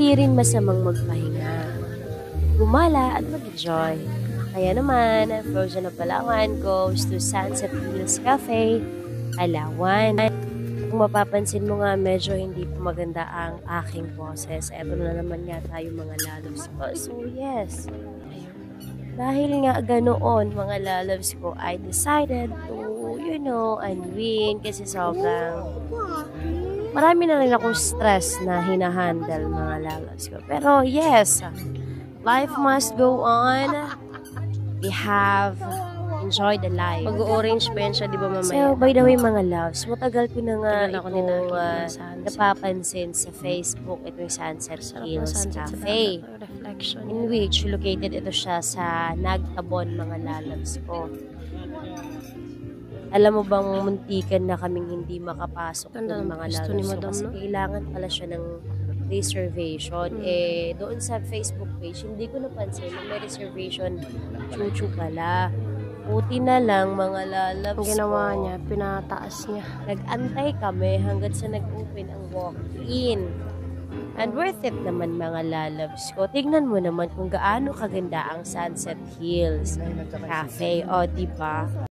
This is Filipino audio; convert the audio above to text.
hindi rin masamang magpahinga, gumala at mag-enjoy. Kaya naman, Frozen of Palawan goes to Sunset Hills Cafe, Palawan. Kung mapapansin mo nga, medyo hindi pa maganda ang aking boses. Eto na naman nga tayo mga lalabs ko. So yes, dahil nga ganoon mga lalabs ko, I decided to, unwin kasi sobrang marami na rin akong stress na hinahandle mga lalabs ko. Pero yes, life must go on. We have enjoyed the life. Mag-orange pa yan siya, di ba mamaya? So, by the way mga loves, matagal ko na nga itong napapansin sa Facebook, itong Sunset Hills Cafe. In which, located ito siya sa Nagtabon mga lalabs ko. Alam mo bang muntikan na kaming hindi makapasok ng mga lalabs ko kasi kailangan pala siya ng reservation. Doon sa Facebook page, hindi ko napansin na may reservation. Chuchu pala. Buti na lang mga lalabs ang ginawa niya, pinataas niya. Nag-antay kami hanggang sa nag-open ang walk-in. And worth it naman mga lalabs ko. Tignan mo naman kung gaano kaganda ang Sunset Hills Cafe. O, diba?